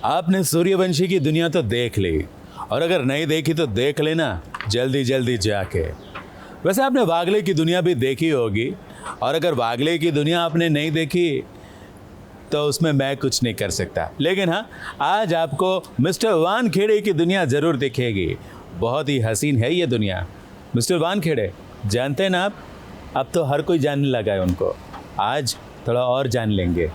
आपने सूर्यवंशी की दुनिया तो देख ली, और अगर नहीं देखी तो देख लेना जल्दी जल्दी जाके। वैसे आपने वागले की दुनिया भी देखी होगी, और अगर वागले की दुनिया आपने नहीं देखी तो उसमें मैं कुछ नहीं कर सकता। लेकिन हाँ, आज आपको मिस्टर वानखेड़े की दुनिया ज़रूर दिखेगी। बहुत ही हसीन है ये दुनिया। मिस्टर वानखेड़े जानते हैं ना आप, अब तो हर कोई जानने लगा है उनको। आज थोड़ा और जान लेंगे।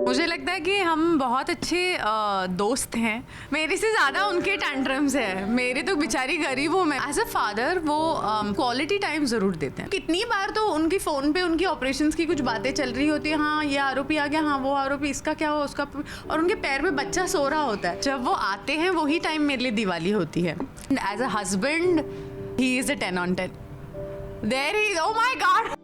मुझे लगता है कि हम बहुत अच्छे दोस्त हैं। मेरे से ज़्यादा उनके टैंट्रम्स है। मेरे तो बेचारी गरीब हूँ मैं। एज अ फादर वो क्वालिटी टाइम ज़रूर देते हैं। कितनी बार तो उनकी फ़ोन पे उनकी ऑपरेशंस की कुछ बातें चल रही होती है, हाँ ये आरोपी आ गया, हाँ वो आरोपी, इसका क्या हुआ, उसका, और उनके पैर में बच्चा सो रहा होता है। जब वो आते हैं वही टाइम मेरे लिए दिवाली होती है। As a husband he is a 10 on 10। There he, oh my god.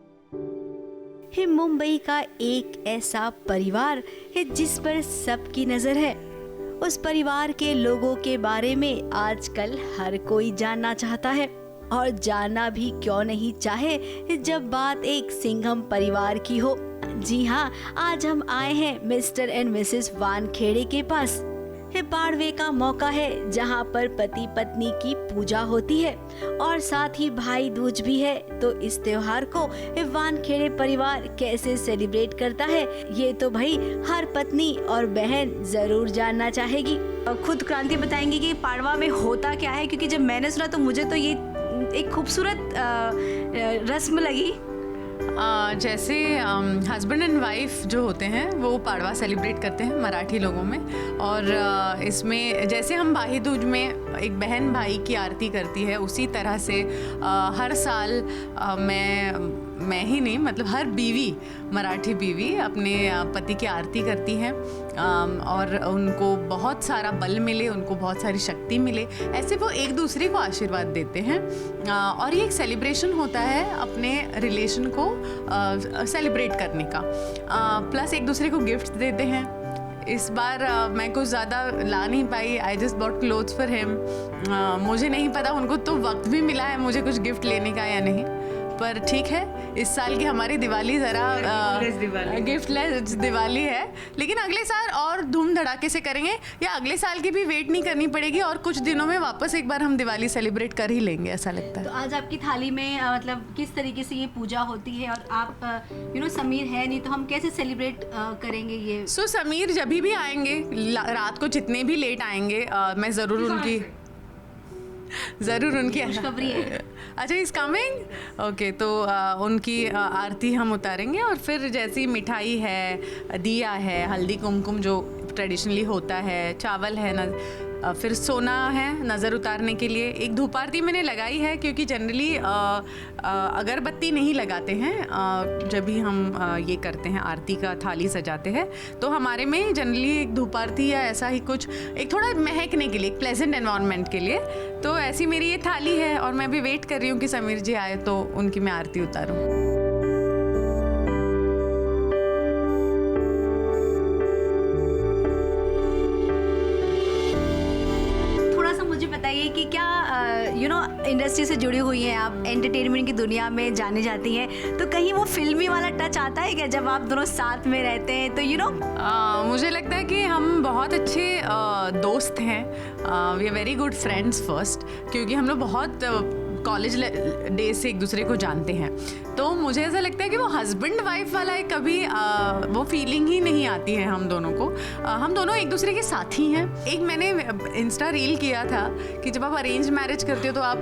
है मुंबई का एक ऐसा परिवार है जिस पर सबकी नजर है। उस परिवार के लोगों के बारे में आजकल हर कोई जानना चाहता है, और जानना भी क्यों नहीं चाहे जब बात एक सिंघम परिवार की हो। जी हाँ, आज हम आए हैं मिस्टर एंड मिसेस वानखेड़े के पास। है बाड़वे का मौका है जहाँ पर पति पत्नी की पूजा होती है, और साथ ही भाई दूज भी है। तो इस त्योहार को वानखेड़े परिवार कैसे सेलिब्रेट करता है, ये तो भाई हर पत्नी और बहन जरूर जानना चाहेगी। खुद क्रांति बताएंगे कि पाड़वा में होता क्या है, क्योंकि जब मैंने सुना तो मुझे तो ये एक खूबसूरत रस्म लगी। जैसे हस्बैंड एंड वाइफ जो होते हैं वो पाड़वा सेलिब्रेट करते हैं मराठी लोगों में। और इसमें जैसे हम भाई दूज में एक बहन भाई की आरती करती है, उसी तरह से हर साल मैं ही नहीं, मतलब हर बीवी, मराठी बीवी अपने पति की आरती करती हैं, और उनको बहुत सारा बल मिले, उनको बहुत सारी शक्ति मिले, ऐसे वो एक दूसरे को आशीर्वाद देते हैं। और ये एक सेलिब्रेशन होता है अपने रिलेशन को सेलिब्रेट करने का। प्लस एक दूसरे को गिफ्ट देते हैं। इस बार मैं कुछ ज़्यादा ला नहीं पाई, I just bought clothes for him. मुझे नहीं पता उनको तो वक्त भी मिला है मुझे कुछ गिफ्ट लेने का या नहीं, पर ठीक है, इस साल की हमारी दिवाली ज़रा गिफ्टलेस दिवाली है। लेकिन अगले साल और धूम धड़ाके से करेंगे, या अगले साल की भी वेट नहीं करनी पड़ेगी, और कुछ दिनों में वापस एक बार हम दिवाली सेलिब्रेट कर ही लेंगे, ऐसा लगता है। तो आज आपकी थाली में मतलब किस तरीके से ये पूजा होती है, और आप समीर है नहीं तो हम कैसे सेलिब्रेट करेंगे ये? सो समीर जब भी आएंगे, रात को जितने भी लेट आएंगे, मैं ज़रूर उनकी खुशखबरी है। अच्छा, इज कमिंग, ओके। तो उनकी आरती हम उतारेंगे, और फिर जैसी मिठाई है, दिया है, हल्दी कुमकुम जो ट्रेडिशनली होता है, चावल है ना, फिर सोना है नज़र उतारने के लिए। एक धूप आरती मैंने लगाई है, क्योंकि जनरली अगरबत्ती नहीं लगाते हैं जब भी हम ये करते हैं, आरती का थाली सजाते हैं, तो हमारे में जनरली एक धूप आरती या ऐसा ही कुछ, एक थोड़ा महकने के लिए, एक प्लेजेंट एनवायरनमेंट के लिए। तो ऐसी मेरी ये थाली है, और मैं अभी वेट कर रही हूँ कि समीर जी आए तो उनकी मैं आरती उतारूँ। बताइए कि क्या इंडस्ट्री से जुड़ी हुई हैं आप, एंटरटेनमेंट की दुनिया में जानी जाती हैं, तो कहीं वो फिल्मी वाला टच आता है क्या जब आप दोनों साथ में रहते हैं? तो मुझे लगता है कि हम बहुत अच्छे दोस्त हैं। We are very good friends first, क्योंकि हम लोग बहुत कॉलेज डेज से एक दूसरे को जानते हैं। तो मुझे ऐसा लगता है कि वो हस्बैंड वाइफ वाला एक कभी वो फीलिंग ही नहीं आती है हम दोनों को। हम दोनों एक दूसरे के साथी हैं। एक मैंने इंस्टा रील किया था कि जब आप अरेंज मैरिज करते हो तो आप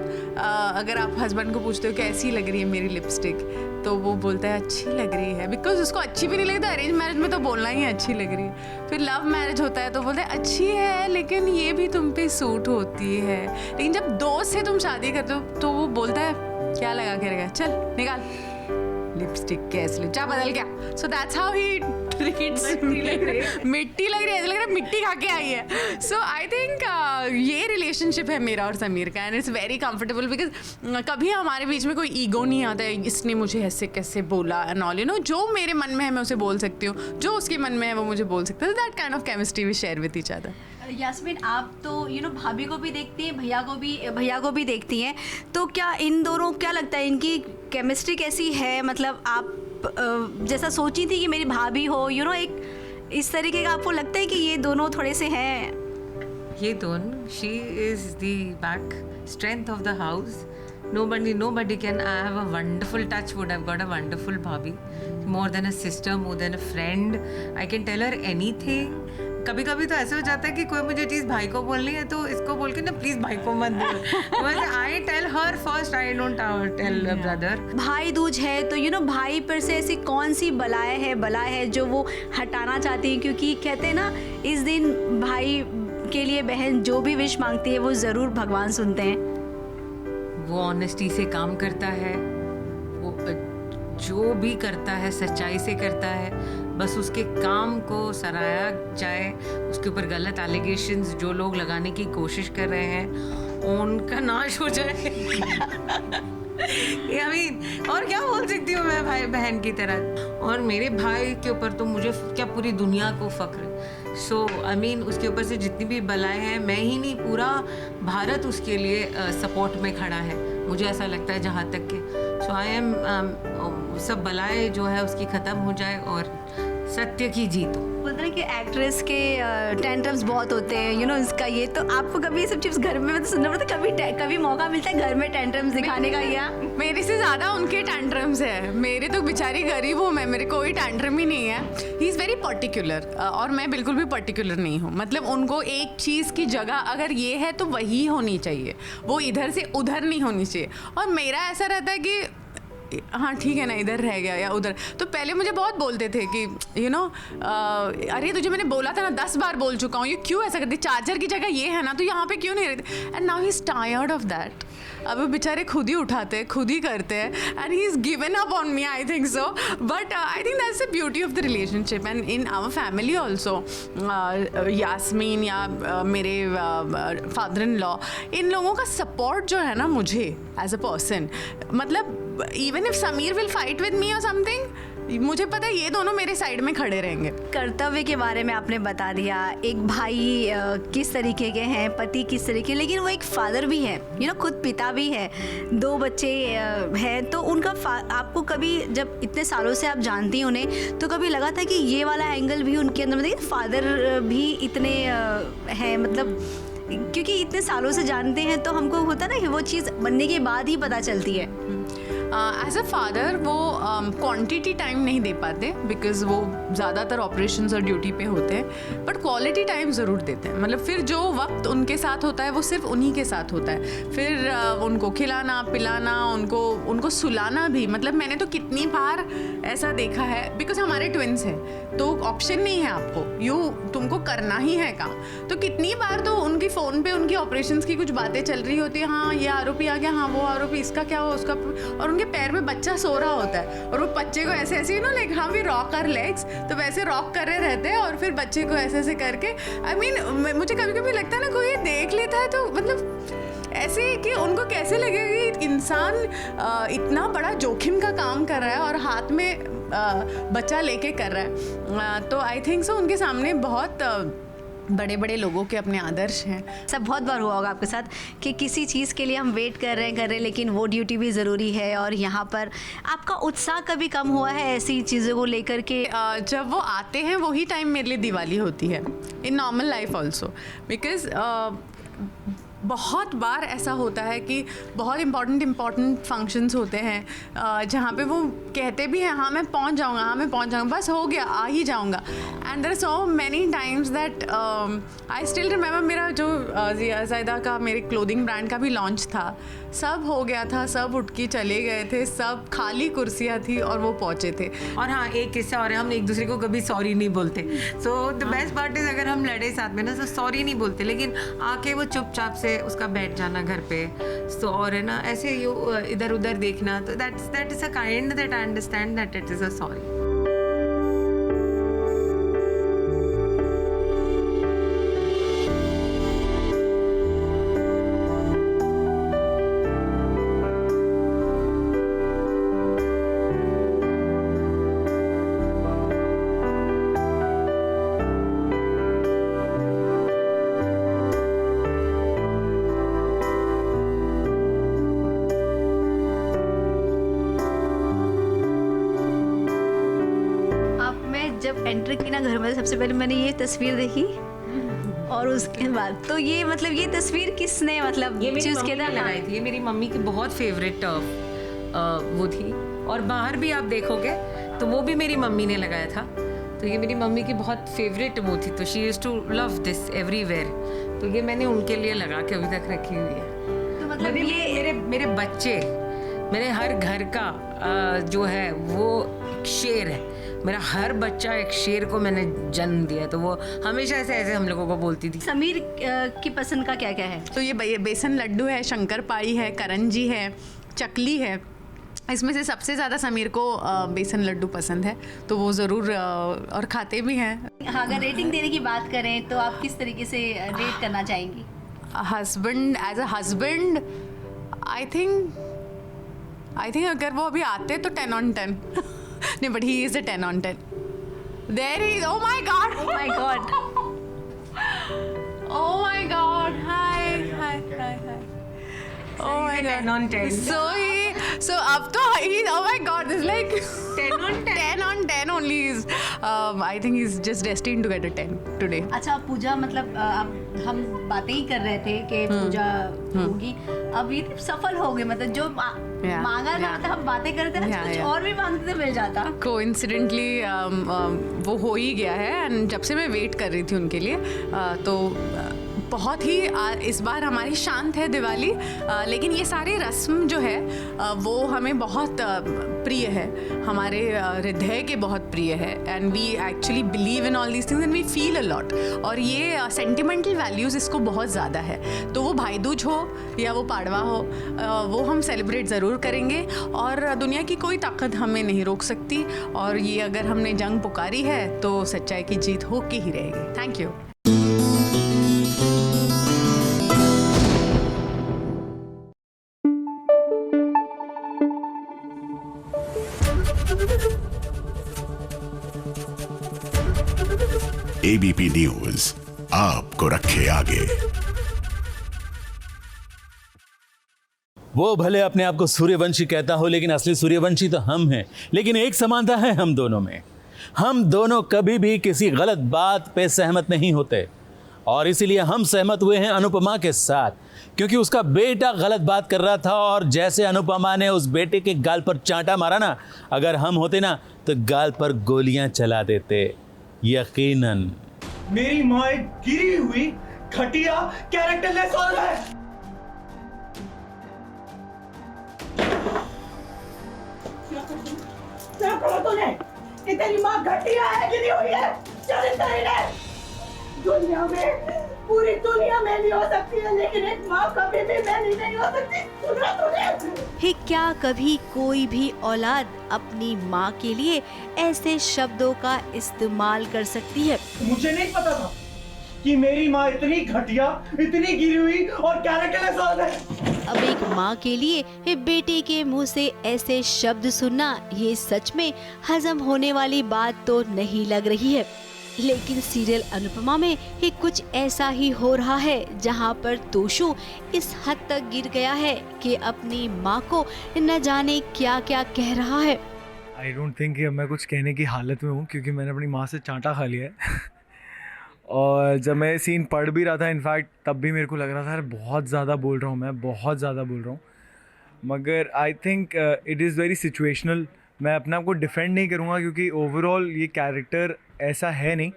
अगर आप हस्बैंड को पूछते हो कैसी लग रही है मेरी लिपस्टिक, तो वो बोलता है अच्छी लग रही है, बिकॉज उसको अच्छी भी नहीं लगती। अरेंज मैरिज में तो बोलना ही अच्छी लग रही है। फिर लव मैरिज होता है तो बोलते हैं अच्छी है लेकिन ये भी तुम पे सूट होती है। लेकिन जब दोस्त से तुम शादी करते हो तो वो बोलता है क्या लगा के रखा, चल निकाल लिपस्टिक, कैसे लिप, जा बदल क्या। So that's how he treats. मिट्टी लग रही है, ऐसा लग रहा है मिट्टी खा के आई है। सो आई थिंक ये रिलेशनशिप है मेरा और समीर का, and it's very comfortable, because कभी हमारे बीच में कोई ईगो नहीं आता है, इसने मुझे ऐसे कैसे बोला एंड ऑल, जो मेरे मन में है मैं उसे बोल सकती हूँ, जो उसके मन में है वो मुझे बोल सकता है। That kind of chemistry we share with each other. Yasmin, आप तो भाभी को भी देखती हैं, भैया को भी देखती हैं, तो क्या इन दोनों, क्या लगता है इनकी केमिस्ट्री कैसी है? मतलब आप जैसा सोची थी कि मेरी भाभी हो, एक इस तरीके का आपको लगता है कि ये दोनों थोड़े से हैं? ये दोनों, she is the back strength of the house. Nobody can. I have a wonderful touch wood. I've got a wonderful bhabhi, more than a sister, more than a friend. I can tell her anything. कभी कभी तो ऐसे हो जाता है कि कोई मुझे चीज़ भाई को बोलनी है तो इसको बोल के ना प्लीज़ भाई को मत बोल. I tell her first, I don't tell brother. Bhai Dooj है तो भाई पर से ऐसी कौन सी बला है जो वो हटाना चाहती है? क्योंकि कहते हैं ना, इस दिन भाई के लिए बहन जो भी विश मांगती है वो ज़रूर भगवान सुनते हैं. वो ऑनेस्टी से काम करता है, वो जो भी करता है सच्चाई से करता है. बस उसके काम को सराहा जाए, उसके ऊपर गलत एलिगेशंस जो लोग लगाने की कोशिश कर रहे हैं उनका नाश हो जाए. I mean, और क्या बोल सकती हूँ मैं भाई बहन की तरह. और मेरे भाई के ऊपर तो मुझे क्या पूरी दुनिया को फख्र है. सो आई मीन उसके ऊपर से जितनी भी बलाएं हैं, मैं ही नहीं पूरा भारत उसके लिए सपोर्ट में खड़ा है. मुझे ऐसा लगता है जहाँ तक कि सो आई एम सब बलाएं जो है उसकी ख़त्म हो जाए और सत्य की जीत हो. बोलते हैं कि एक्ट्रेस के टेंट्रम्स बहुत होते हैं, इसका ये तो आपको कभी ये सब चीज़ घर में मतलब सुनना पड़ता है? कभी मौका मिलता है घर में टेंट्रम्स दिखाने का? या मेरे से ज़्यादा उनके टेंट्रम्स है. मेरे तो बेचारी गरीब हूँ मैं, मेरे कोई टेंट्रम ही नहीं है. ही इज़ वेरी पर्टिकुलर और मैं बिल्कुल भी पर्टिकुलर नहीं हूँ. मतलब उनको एक चीज़ की जगह अगर ये है तो वही होनी चाहिए, वो इधर से उधर नहीं होनी चाहिए. और मेरा ऐसा रहता है कि हाँ ठीक है ना, इधर रह गया या उधर. तो पहले मुझे बहुत बोलते थे कि अरे तुझे मैंने बोला था ना 10 बार बोल चुका हूँ, ये क्यों ऐसा करती, चार्जर की जगह ये है ना, तो यहाँ पे क्यों नहीं रहती. And now he is tired of that. अब वो बेचारे खुद ही उठाते हैं, खुद ही करते हैं. And he is given up on me, I think so. But I think that's the beauty of the relationship. And in our family also, Yasmin या मेरे फादर इन लॉ, इन लोगों का सपोर्ट जो है ना मुझे एज अ पर्सन, मतलब even if Sameer will fight with me और समथिंग, मुझे पता है ये दोनों मेरे साइड में खड़े रहेंगे. कर्तव्य के बारे में आपने बता दिया, एक भाई किस तरीके के हैं, पति किस तरीके, लेकिन वो एक फादर भी है, खुद पिता भी है, 2 बच्चे हैं. तो उनका आपको कभी, जब इतने सालों से आप जानती हैं उन्हें, तो कभी लगा था कि ये वाला एंगल भी उनके अंदर, मतलब फादर भी इतने हैं, मतलब क्योंकि इतने सालों से जानते हैं तो हमको होता है ना कि वो चीज़ बनने के बाद ही पता चलती है. एज अ फादर वो क्वांटिटी टाइम नहीं दे पाते बिकॉज वो ज़्यादातर ऑपरेशंस और ड्यूटी पे होते हैं, बट क्वालिटी टाइम ज़रूर देते हैं. मतलब फिर जो वक्त उनके साथ होता है वो सिर्फ उन्हीं के साथ होता है. फिर उनको खिलाना पिलाना, उनको सुलाना भी. मतलब मैंने तो कितनी बार ऐसा देखा है, बिकॉज हमारे ट्विंस हैं तो ऑप्शन नहीं है आपको, तुमको करना ही है काम. तो कितनी बार तो उनकी फ़ोन पे उनकी ऑपरेशंस की कुछ बातें चल रही होती है, हाँ ये आरोपी आ गया, हाँ वो आरोपी, इसका क्या हुआ उसका, और उनके पैर में बच्चा सो रहा होता है और वो बच्चे को ऐसे ऐसे लाइक हाँ वी रॉक आवर लेग्स, तो वैसे रॉक कर रहे रहते हैं और फिर बच्चे को ऐसे ऐसे करके. आई मीन मुझे कभी कभी लगता है ना कोई देख लेता है तो मतलब ऐसे कि उनको कैसे लगेगा कि इंसान इतना बड़ा जोखिम का काम कर रहा है और हाथ में बच्चा लेके कर रहा है. तो आई थिंक सो उनके सामने बहुत बड़े बड़े लोगों के अपने आदर्श हैं. सब बहुत बार हुआ होगा आपके साथ कि किसी चीज़ के लिए हम वेट कर रहे हैं लेकिन वो ड्यूटी भी ज़रूरी है, और यहाँ पर आपका उत्साह कभी कम हुआ है ऐसी चीज़ों को लेकर के? जब वो आते हैं वही टाइम मेरे लिए दिवाली होती है, in normal life also. Because बहुत बार ऐसा होता है कि बहुत इम्पॉर्टेंट फंक्शंस होते हैं जहाँ पे वो कहते भी हैं हाँ मैं पहुँच जाऊँगा, बस हो गया, आ ही जाऊँगा. And there are so many times that I still remember, मेरा जो ज़ायदा का मेरे क्लोथिंग ब्रांड का भी लॉन्च था, सब हो गया था, सब उठ के चले गए थे, सब खाली कुर्सियाँ थी और वो पहुँचे थे. और हाँ एक किस्सा और है, हम एक दूसरे को कभी सॉरी नहीं बोलते. So the best part is अगर हम लड़े साथ में ना तो सॉरी नहीं बोलते, लेकिन आके वो चुपचाप से उसका बैठ जाना घर पे. सो और है ना ऐसे इधर उधर देखना, तो that is a kind that I understand that it is a sorry. जब एंटर की ना घर में, सबसे पहले मैंने ये तस्वीर देखी और उसके बाद तो ये मतलब ये तस्वीर किसने मतलब ये मेरी चूज मम्मी किया ने था? लगाई थी, ये मेरी मम्मी की बहुत फेवरेट वो थी। और बाहर भी आप देखोगे तो वो भी मेरी मम्मी ने लगाया था। तो ये मेरी मम्मी की बहुत फेवरेट वो थी, तो she used to love this everywhere. तो ये मैंने उनके लिए लगा के अभी तक रखी हुई है। तो मतलब ये मेरे बच्चे, मेरे हर घर का जो है वो एक शेर है। मेरा हर बच्चा एक शेर को मैंने जन्म दिया, तो वो हमेशा ऐसे हम लोगों को बोलती थी। समीर की पसंद का क्या क्या है? तो ये बेसन लड्डू है, शंकर पाई है, करंजी है, चकली है। इसमें से सबसे ज़्यादा समीर को बेसन लड्डू पसंद है, तो वो ज़रूर और खाते भी हैं। हाँ, अगर रेटिंग देने की बात करें तो आप किस तरीके से रेट करना चाहेंगी? Husband, as a husband I think अगर वो अभी आते तो 10 on 10 नहीं, but he is a 10 on 10. There he is. Oh my God. Oh my God. Oh my God. Hi. Oh my God. 10 on 10. So अब तो he, oh my God, this is like 10 on 10. 10 on 10 only is. I think he's just destined to get a 10 today. अच्छा, पूजा मतलब अब हम बातें ही कर रहे थे कि पूजा होगी, अब ये तो सफल हो गए, मतलब जो मांगा था, मतलब हम बातें कर रहे थे ना, कुछ और भी मांगते तो मिल जाता। कोइंसिडेंटली वो हो ही गया है। एंड जब से मैं वेट कर रही थी उनके लिए, तो बहुत ही इस बार हमारी शांत है दिवाली, लेकिन ये सारे रस्म जो है वो हमें बहुत प्रिय है, हमारे हृदय के बहुत प्रिय है। And we actually believe in all these things and we feel a lot. और ये सेंटिमेंटल वैल्यूज़ इसको बहुत ज़्यादा है। तो वो भाई दूज हो या वो पाड़वा हो, वो हम सेलिब्रेट ज़रूर करेंगे और दुनिया की कोई ताकत हमें नहीं रोक सकती। और ये अगर हमने जंग पुकारी है तो सच्चाई की जीत हो के ही रहेगी। Thank you. एबीपी न्यूज आपको रखे आगे। वो भले अपने आप को सूर्यवंशी कहता हो, लेकिन असली सूर्यवंशी तो हम हैं। लेकिन एक समानता है हम दोनों में, हम दोनों कभी भी किसी गलत बात पे सहमत नहीं होते। और इसीलिए हम सहमत हुए हैं अनुपमा के साथ, क्योंकि उसका बेटा गलत बात कर रहा था और जैसे अनुपमा ने उस बेटे के गाल पर चांटा मारा ना, अगर हम होते ना तो गाल पर गोलियां चला देते, यकीनन। मेरी माँ एक गिरी हुई घटिया कैरेक्टरलेस औरत है। क्या करो तूने? कि तेरी माँ घटिया है, गिरी हुई है, चरित्रहीन है। दुनिया में, पूरी दुनिया में नहीं हो सकती है, लेकिन एक माँ कभी भी मैली नहीं हो सकती। सुना तूने? ही क्या कभी कोई भी औलाद अपनी माँ के लिए ऐसे शब्दों का इस्तेमाल कर सकती है? मुझे नहीं पता था कि मेरी माँ इतनी घटिया, इतनी गिरी हुई और कैरेक्टरलेस औरत है। अब एक माँ के लिए बेटे के मुंह से ऐसे शब्द सुनना, ये सच में हजम होने वाली बात तो नहीं लग रही है। लेकिन सीरियल अनुपमा में ही कुछ ऐसा ही हो रहा है, जहाँ पर तोशु इस हद तक गिर गया है कि अपनी माँ को न जाने क्या क्या कह रहा है। आई डोंट थिंक कि अब मैं कुछ कहने की हालत में हूँ, क्योंकि मैंने अपनी माँ से चांटा खा लिया है। और जब मैं सीन पढ़ भी रहा था इनफैक्ट, तब भी मेरे को लग रहा था यार बहुत ज़्यादा बोल रहा हूँ, मैं बहुत ज़्यादा बोल रहा हूँ। मगर I think it is very situational. मैं अपने आप को डिफेंड नहीं करूँगा, क्योंकि ओवरऑल ये कैरेक्टर ऐसा है नहीं।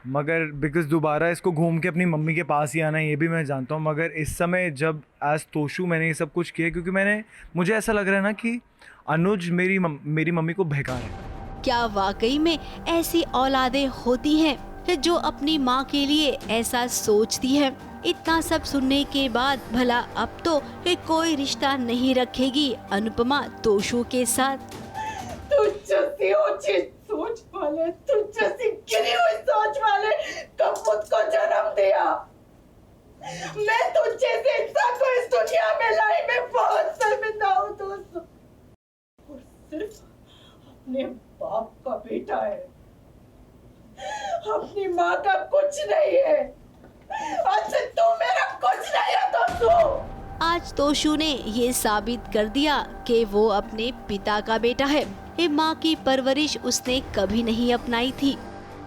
मगर बिकॉज़ दोबारा इसको घूम के अपनी मम्मी के पास ही आना है, ये भी मैं जानता हूँ। मगर इस समय जब एज तोशु मैंने ये सब कुछ किया, क्योंकि मुझे ऐसा लग रहा है ना कि अनुज मेरी मम्मी को बहका रहा है। क्या वाकई में ऐसी औलादें होती हैं जो अपनी माँ के लिए ऐसा सोचती है? इतना सब सुनने के बाद भला अब तो कोई रिश्ता नहीं रखेगी अनुपमा तोशु के साथ? तुझ जैसी ऊंची सोच वाले, तुझ जैसी गिरी हुई सोच वाले कब खुद को जन्म दिया। मैं तुझ जैसे इंसान को इस दुनिया में लाई में बहुत शर्मिंदा हूँ दोस्तों। और सिर्फ अपने बाप का बेटा है, अपनी माँ का कुछ नहीं है। आज से तू मेरा कुछ नहीं है दोस्तों। आज तोशु ने ये साबित कर दिया कि वो अपने पिता का बेटा है। माँ की परवरिश उसने कभी नहीं अपनाई थी।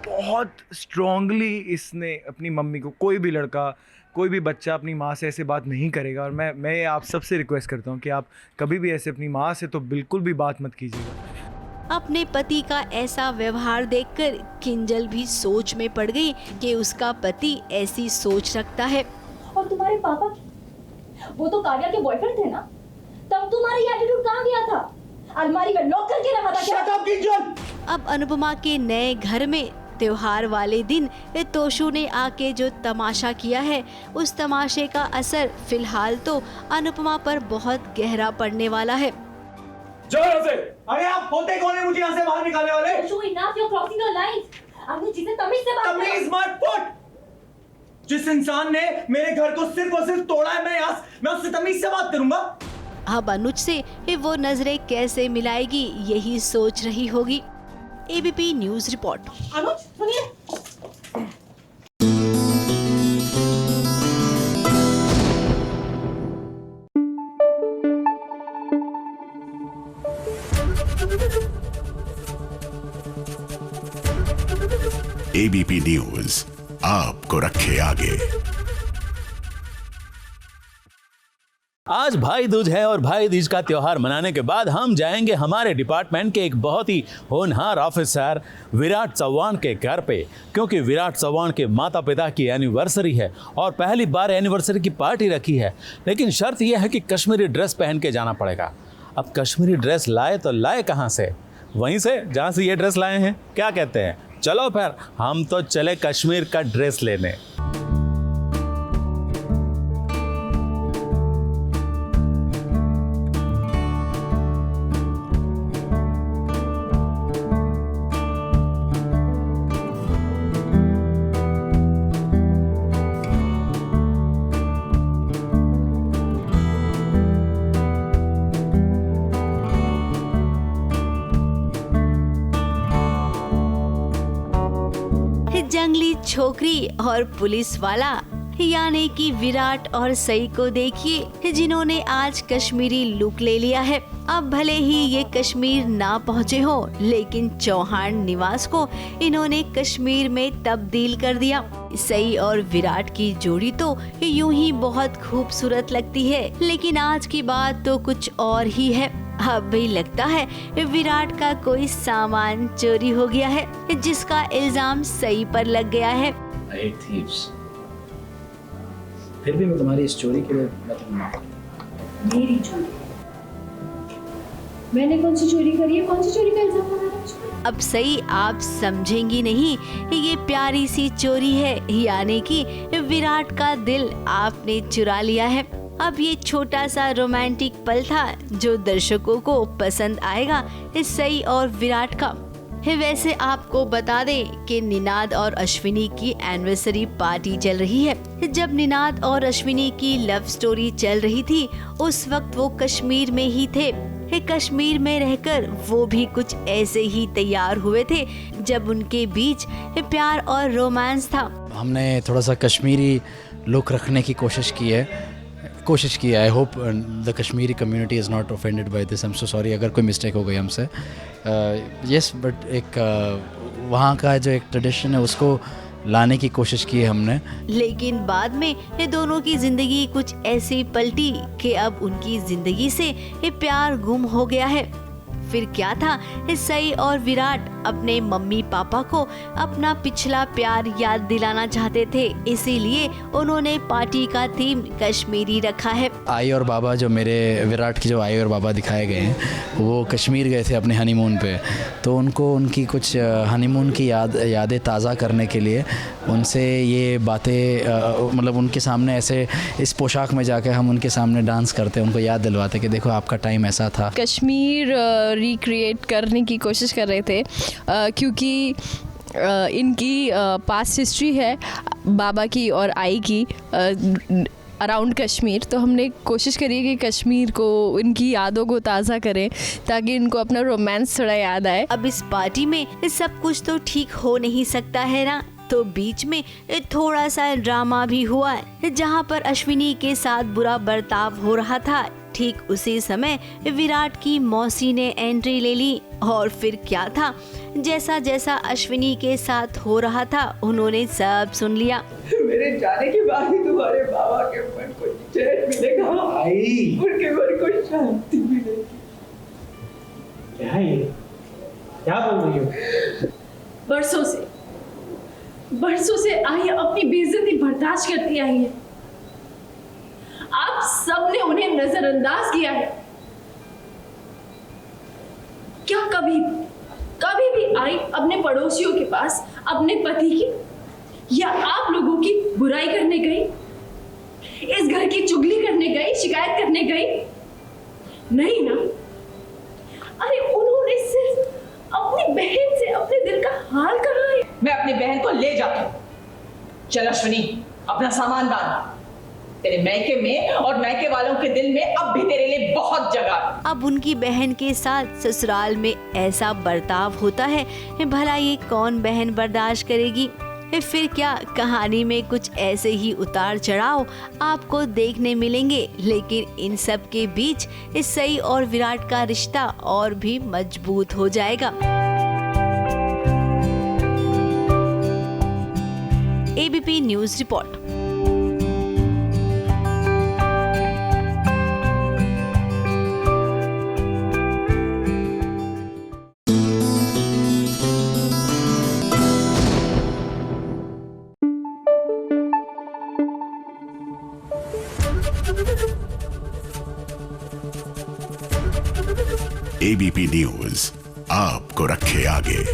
बहुत स्ट्रांगली इसने अपनी मम्मी को, कोई भी लड़का, कोई भी बच्चा अपनी माँ से ऐसे बात नहीं करेगा। और मैं आप सबसे रिक्वेस्ट करता हूँ कि आप कभी भी ऐसे अपनी माँ से तो बिल्कुल भी बात मत कीजिएगा। अपने पति का ऐसा व्यवहार देखकर किंजल भी सोच में पड़ गई कि उसका पति ऐसी सोच रखता है। और तुम्हारे पापा, वो तो काव्या के बॉयफ्रेंड थे ना, तब तुम्हारा ये एटीट्यूड कहाँ गया था? अलमारी में लॉक करके रखा था क्या? Shut up, Kinjal! अब अनुपमा के नए घर में त्योहार वाले दिन तोशु ने आके जो तमाशा किया है, उस तमाशे का असर फिलहाल तो अनुपमा पर बहुत गहरा पड़ने वाला है। अरे आप होते कौन है मुझे यहाँ से बाहर निकालने वाले? Toshu, enough, you're crossing your lines. अपनी चीजें तमीज से बात करो। तमीज मत फुट! जिस इंसान ने मेरे घर को सिर्फ और सिर्फ तोड़ा है, मैं उससे तमीज से बात करूंगा। अब अनुज से वो नजरें कैसे मिलाएगी, यही सोच रही होगी। ABP news report. अनुज सुनिए, एबीपी न्यूज आपको रखे आगे। आज भाई दूज है और भाई दूज का त्योहार मनाने के बाद हम जाएंगे हमारे डिपार्टमेंट के एक बहुत ही होनहार ऑफिसर विराट चौहान के घर पे, क्योंकि विराट चौहान के माता पिता की एनिवर्सरी है और पहली बार एनिवर्सरी की पार्टी रखी है। लेकिन शर्त यह है कि कश्मीरी ड्रेस पहन के जाना पड़ेगा। अब कश्मीरी ड्रेस लाए तो लाए कहाँ से? वहीं से जहाँ से ये ड्रेस लाए हैं। क्या कहते हैं? चलो फिर हम तो चले कश्मीर का ड्रेस लेने। जंगली छोकरी और पुलिस वाला यानी कि विराट और सई को देखिए, जिन्होंने आज कश्मीरी लुक ले लिया है। अब भले ही ये कश्मीर ना पहुँचे हो, लेकिन चौहान निवास को इन्होंने कश्मीर में तब्दील कर दिया। सई और विराट की जोड़ी तो यूं ही बहुत खूबसूरत लगती है, लेकिन आज की बात तो कुछ और ही है। अब भी लगता है विराट का कोई सामान चोरी हो गया है, जिसका इल्जाम सई पर लग गया है। I hate thieves. फिर भी मैं तुम्हारी इस चोरी के लिए मैं तुम्हें माफ करता हूं। मेरी चोरी? मैंने कौन सी चोरी करी है? कौन सी चोरी का इल्जाम लगा है मुझ पर? अब सही आप समझेंगी नहीं, ये प्यारी सी चोरी है, यानी कि विराट का दिल आपने चुरा लिया है। अब ये छोटा सा रोमांटिक पल था जो दर्शकों को पसंद आएगा सई और विराट का। वैसे आपको बता दें कि निनाद और अश्विनी की एनिवर्सरी पार्टी चल रही है। जब निनाद और अश्विनी की लव स्टोरी चल रही थी, उस वक्त वो कश्मीर में ही थे। कश्मीर में रहकर वो भी कुछ ऐसे ही तैयार हुए थे जब उनके बीच प्यार और रोमांस था। हमने थोड़ा सा कश्मीरी लुक रखने की कोशिश की है। I hope the Kashmiri community is not offended by this. I am so sorry अगर कोई मिस्टेक हो गई हमसे। यस बट एक वहाँ का जो एक ट्रेडिशन है उसको लाने की कोशिश की है हमने। लेकिन बाद में ये दोनों की जिंदगी कुछ ऐसी पलटी कि अब उनकी जिंदगी से ये प्यार गुम हो गया है। फिर क्या था, सई और विराट अपने मम्मी पापा को अपना पिछला प्यार याद दिलाना चाहते थे, इसीलिए उन्होंने पार्टी का थीम कश्मीरी रखा है। आई और बाबा जो मेरे विराट की जो आई और बाबा दिखाए गए हैं, वो कश्मीर गए थे अपने हनीमून पे, तो उनको उनकी कुछ हनीमून की यादें ताज़ा करने के लिए उनसे ये बातें मतलब उनके सामने ऐसे इस पोशाक में जाकर हम उनके सामने डांस करते, उनको याद दिलवाते कि देखो आपका टाइम ऐसा था। कश्मीर रिक्रिएट करने की कोशिश कर रहे थे क्योंकि इनकी पास्ट हिस्ट्री है बाबा की और आई की अराउंड कश्मीर, तो हमने कोशिश करी कि कश्मीर को इनकी यादों को ताज़ा करें ताकि इनको अपना रोमांस थोड़ा याद आए। अब इस पार्टी में सब कुछ तो ठीक हो नहीं सकता है ना, तो बीच में थोड़ा सा ड्रामा भी हुआ, जहाँ पर अश्विनी के साथ बुरा बर्ताव हो रहा था। ठीक उसी समय विराट की मौसी ने एंट्री ले ली और फिर क्या था, जैसा जैसा अश्विनी के साथ हो रहा था उन्होंने सब सुन लिया। मेरे जाने के बाद ही तुम्हारे बाबा के मन को चैन मिलेगा, उनके मन को शांति मिलेगी। क्या है ये? क्या बोल रही हो? बरसों से आई अपनी बेइज्जती बर्दाश्त करती आई है। आप सबने उन्हें नजरअंदाज किया है। क्या कभी भी आई अपने पड़ोसियों के पास अपने पति की या आप लोगों की बुराई करने गई, इस घर की चुगली करने गई, शिकायत करने गई? नहीं ना। अरे उन्होंने सिर्फ अपनी बहन से अपने दिल का हाल कहा है। मैं अपनी बहन को ले जाता हूँ। चल अश्विनी, अपना सामान बांध। तेरे मैके में और मैके वालों के दिल में अब भी तेरे लिए बहुत जगह। अब उनकी बहन के साथ ससुराल में ऐसा बर्ताव होता है, भला ये कौन बहन बर्दाश्त करेगी? फिर क्या कहानी में कुछ ऐसे ही उतार चढ़ाव आपको देखने मिलेंगे, लेकिन इन सब के बीच सई और विराट का रिश्ता और भी मजबूत हो जाएगा। ABP news report. ABP news आपको रखे आगे।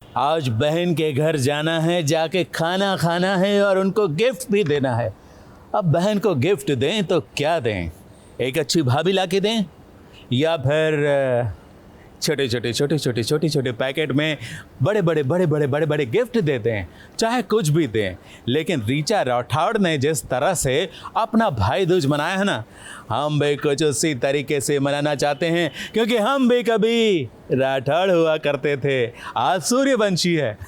आज बहन के घर जाना है, जाके खाना खाना है और उनको गिफ्ट भी देना है। अब बहन को गिफ्ट दें तो क्या दें? एक अच्छी भाभी ला के दें या फिर छोटे छोटे पैकेट में बड़े गिफ्ट देते हैं? चाहे कुछ भी दें, लेकिन ऋचा राठौड़ ने जिस तरह से अपना भाई दूज मनाया है ना, हम भी कुछ उसी तरीके से मनाना चाहते हैं, क्योंकि हम भी कभी राठौड़ हुआ करते थे, आज सूर्यवंशी है।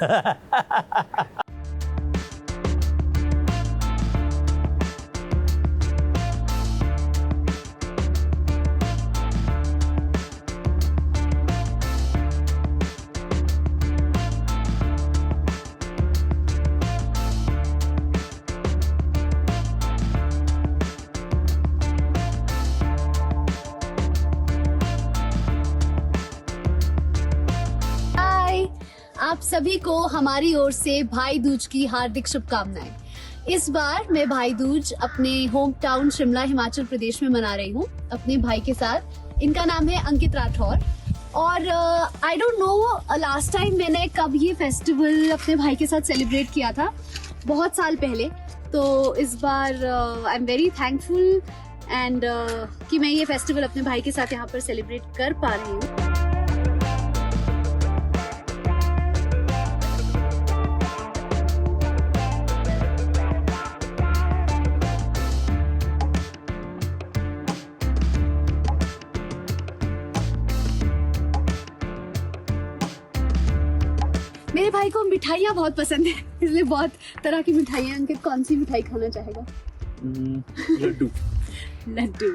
आप सभी को हमारी ओर से भाई दूज की हार्दिक शुभकामनाएं। इस बार मैं भाई दूज अपने होम टाउन शिमला हिमाचल प्रदेश में मना रही हूँ अपने भाई के साथ। इनका नाम है अंकित राठौर और I don't know last time मैंने कब ये फेस्टिवल अपने भाई के साथ सेलिब्रेट किया था, बहुत साल पहले। तो इस बार I am very thankful and कि मैं ये फेस्टिवल अपने भाई के साथ यहाँ पर सेलिब्रेट कर पा रही हूँ। मेरे भाई को मिठाइयाँ बहुत पसंद है, इसलिए बहुत तरह की मिठाइयाँ। अंकित कौन सी मिठाई खाना चाहेगा? लड्डू।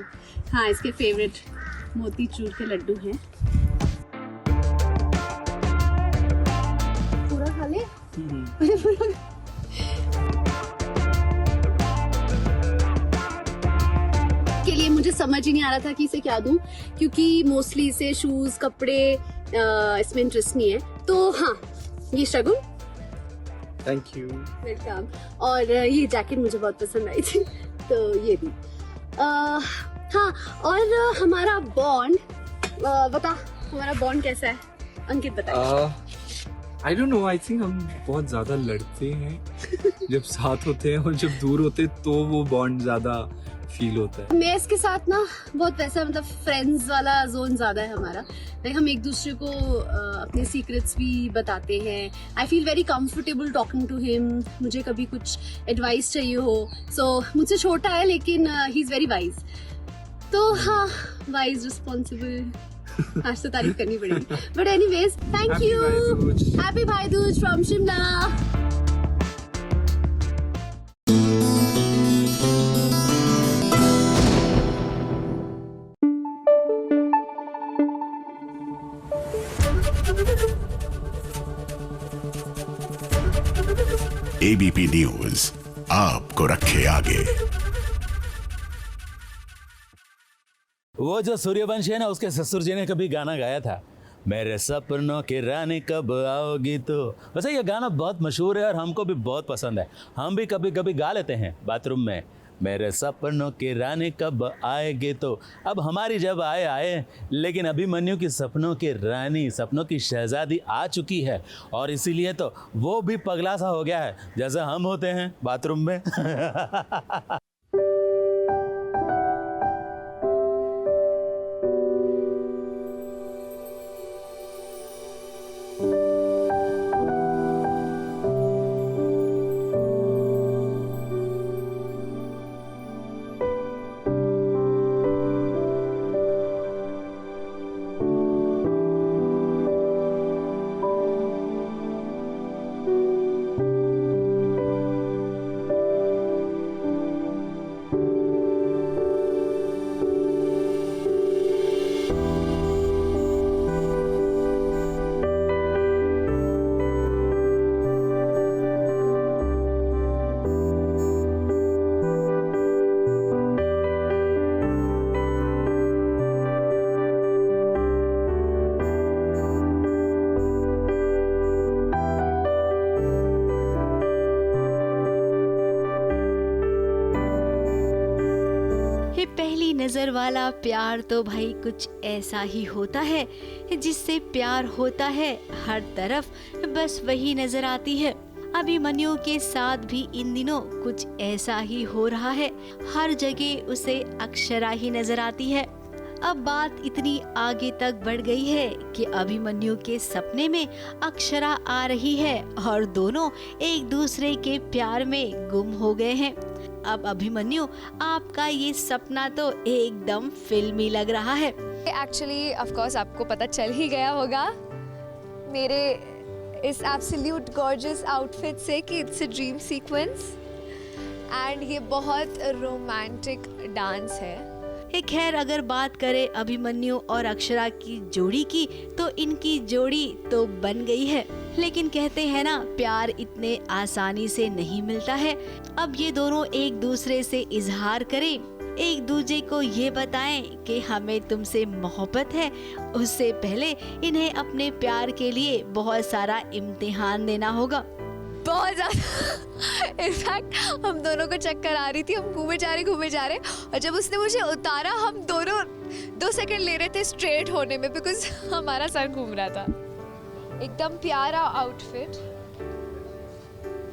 हाँ, इसके फेवरेट मोतीचूर के लड्डू हैं। पूरा खा ले। के लिए मुझे समझ ही नहीं आ रहा था कि इसे क्या दूं, क्योंकि मोस्टली इसे शूज, कपड़े इसमें इंटरेस्ट नहीं है। तो हाँ, ये शगुन, थैंक यू, वेलकम। और ये जैकेट मुझे बहुत पसंद आई थी, तो ये भी। हाँ, और हमारा बॉन्ड, बता हमारा बॉन्ड कैसा है? अंकित बताइए। I don't know, I think हम बहुत ज्यादा लड़ते हैं जब साथ होते हैं, और जब दूर होते तो वो बॉन्ड ज्यादा फील होता है। मैं इसके साथ ना बहुत वैसा, मतलब फ्रेंड्स वाला जोन ज्यादा है हमारा। लाइक हम एक दूसरे को अपने सीक्रेट्स भी बताते हैं। I feel very comfortable talking to him. मुझे कभी कुछ एडवाइस चाहिए हो, सो मुझसे छोटा है लेकिन ही इज वेरी वाइज। तो हाँ, वाइज, रिस्पॉन्सिबल, आज तो तारीफ करनी पड़ेगी। But anyways, thank you. Happy Bhai Dooj from Shimla. ABP news आपको रखे आगे। वो जो सूर्यवंशी है ना, उसके ससुर जी ने कभी गाना गाया था, मेरे सपनों की रानी कब आओगी। तो वैसे ये गाना बहुत मशहूर है और हमको भी बहुत पसंद है। हम भी कभी कभी गा लेते हैं बाथरूम में, मेरे सपनों की रानी कब आएगी। तो अब हमारी जब आए, लेकिन अभिमन्यु की सपनों की रानी, सपनों की शहजादी आ चुकी है और इसीलिए तो वो भी पगला सा हो गया है जैसे हम होते हैं बाथरूम में। पहली नजर वाला प्यार तो भाई कुछ ऐसा ही होता है, जिससे प्यार होता है हर तरफ बस वही नजर आती है। अभिमन्यु के साथ भी इन दिनों कुछ ऐसा ही हो रहा है, हर जगह उसे अक्षरा ही नजर आती है। अब बात इतनी आगे तक बढ़ गई है कि अभिमन्यु के सपने में अक्षरा आ रही है और दोनों एक दूसरे के प्यार में गुम हो गए हैं। अब अभिमन्यु, आपका ये सपना तो एकदम फिल्मी लग रहा है। एक्चुअली ऑफ कोर्स आपको पता चल ही गया होगा मेरे इस एब्सोल्यूट गॉर्जियस आउटफिट से कि it's a dream sequence and ये बहुत रोमांटिक डांस है। खैर, अगर बात करें अभिमन्यु और अक्षरा की जोड़ी की तो इनकी जोड़ी तो बन गई है, लेकिन कहते हैं ना, प्यार इतने आसानी से नहीं मिलता है। अब ये दोनों एक दूसरे से इजहार करें, एक दूसरे को ये बताएं कि हमें तुमसे मोहब्बत है, उससे पहले इन्हें अपने प्यार के लिए बहुत सारा इम्तिहान देना होगा। बहुत ज़्यादा इनफैक्ट हम दोनों को चक्कर आ रही थी, हम घूमे जा रहे और जब उसने मुझे उतारा हम दोनों 2 सेकंड ले रहे थे स्ट्रेट होने में, बिकॉज हमारा सर घूम रहा था। एकदम प्यारा आउटफिट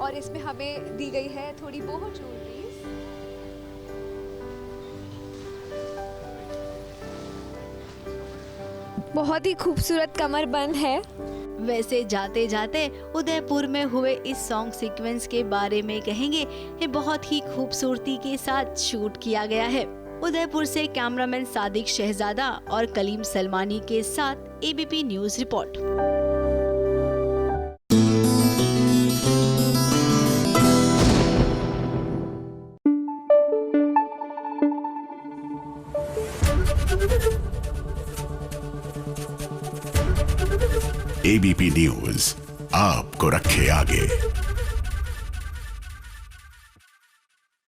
और इसमें हमें दी गई है थोड़ी बोहो ज्वेलरीज। बहुत ही खूबसूरत कमरबंद है। वैसे जाते जाते उदयपुर में हुए इस सॉन्ग सीक्वेंस के बारे में कहेंगे, ये बहुत ही खूबसूरती के साथ शूट किया गया है। उदयपुर से कैमरामैन सादिक शहजादा और कलीम सलमानी के साथ ABP news report. ABP news आपको रखे आगे।